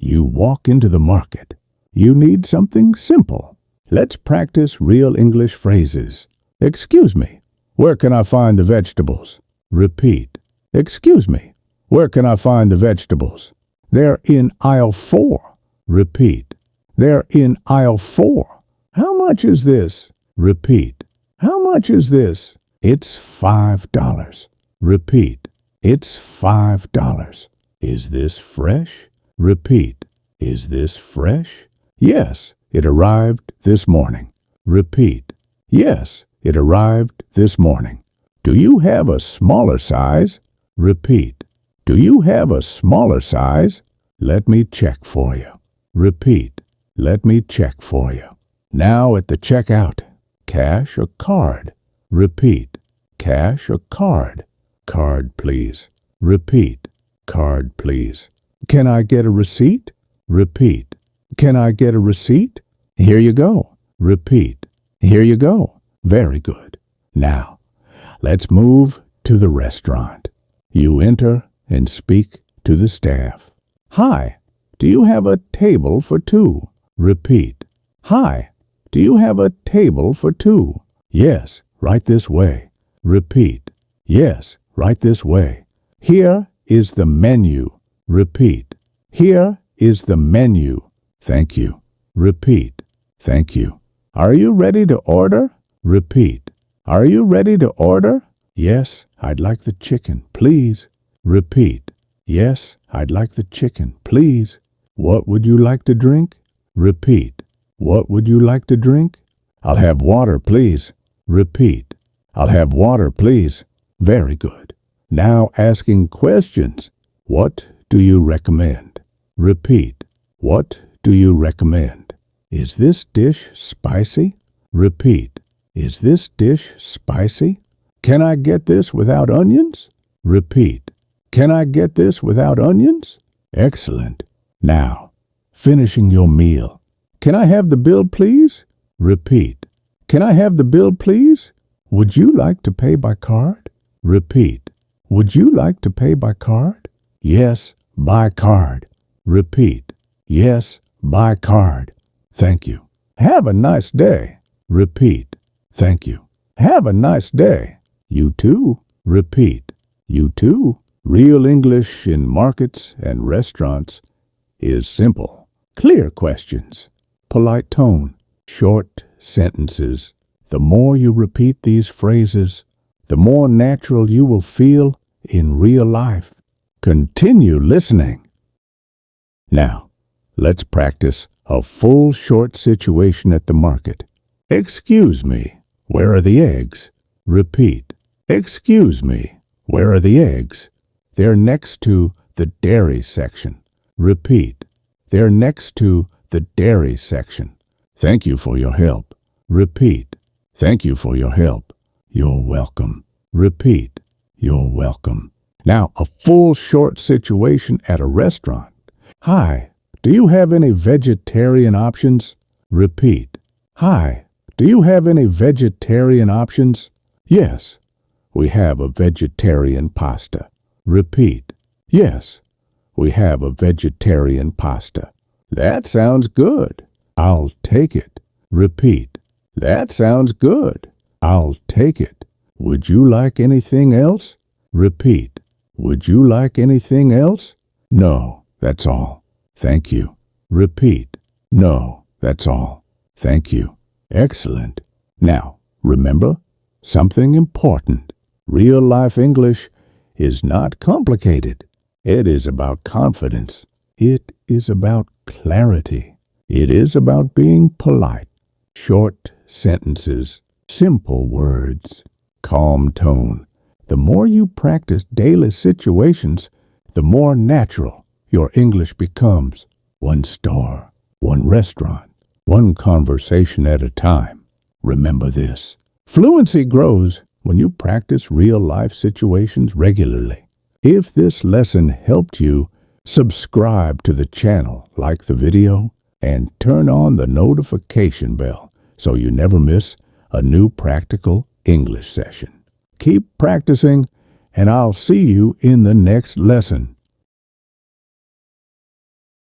You walk into the market. You need something simple. Let's practice real English phrases. Excuse me, where can I find the vegetables? Repeat. Excuse me, where can I find the vegetables? They're in aisle 4. Repeat. They're in aisle 4. How much is this? Repeat. How much is this? It's $5. Repeat. It's $5. Is this fresh? Repeat. Is this fresh? Yes, it arrived this morning. Repeat. Yes, it arrived this morning. Do you have a smaller size? Repeat. Do you have a smaller size? Let me check for you. Repeat. Let me check for you. Now at the checkout, cash or card? Repeat. Cash or card? Card, please. Repeat. Card, please. Can I get a receipt? Repeat. Can I get a receipt? Here you go. Repeat. Here you go. Very good. Now, let's move to the restaurant. You enter and speak to the staff. Hi, do you have a table for 2? Repeat. Hi, do you have a table for 2? Yes, right this way. Repeat. Yes, right this way. Here is the menu. Repeat. Here is the menu. Thank you. Repeat. Thank you. Are you ready to order? Repeat. Are you ready to order? Yes, I'd like the chicken, please. Repeat. Yes, I'd like the chicken, please. What would you like to drink? Repeat. What would you like to drink? I'll have water, please. Repeat. I'll have water, please. Very good. Now asking questions. What do you recommend? Repeat. What do you recommend? Is this dish spicy? Repeat. Is this dish spicy? Can I get this without onions? Repeat. Can I get this without onions? Excellent. Now, finishing your meal. Can I have the bill, please? Repeat. Can I have the bill, please? Would you like to pay by card? Repeat. Would you like to pay by card? Yes, by card. Repeat. Yes, by card. Thank you. Have a nice day. Repeat. Thank you. Have a nice day. You too. Repeat. You too. Real English in markets and restaurants is simple. Clear questions. Polite tone. Short sentences. The more you repeat these phrases, the more natural you will feel in real life. Continue listening. Now, let's practice a full short situation at the market. Excuse me, where are the eggs? Repeat. Excuse me, where are the eggs? They're next to the dairy section. Repeat. They're next to the dairy section. Thank you for your help. Repeat. Thank you for your help. You're welcome. Repeat. You're welcome. Now, a full short situation at a restaurant. Hi, do you have any vegetarian options? Repeat. Hi, do you have any vegetarian options? Yes, we have a vegetarian pasta. Repeat. Yes, we have a vegetarian pasta. That sounds good. I'll take it. Repeat. That sounds good. I'll take it. Would you like anything else? Repeat. Would you like anything else? No, that's all. Thank you. Repeat. No, that's all. Thank you. Excellent. Now, remember something important. Real life English is not complicated. It is about confidence. It is about clarity. It is about being polite. Short sentences, simple words, calm tone. The more you practice daily situations, the more natural your English becomes. One store, one restaurant, one conversation at a time. Remember this. Fluency grows when you practice real-life situations regularly. If this lesson helped you, subscribe to the channel, like the video, and turn on the notification bell so you never miss a new practical English session. Keep practicing, and I'll see you in the next lesson.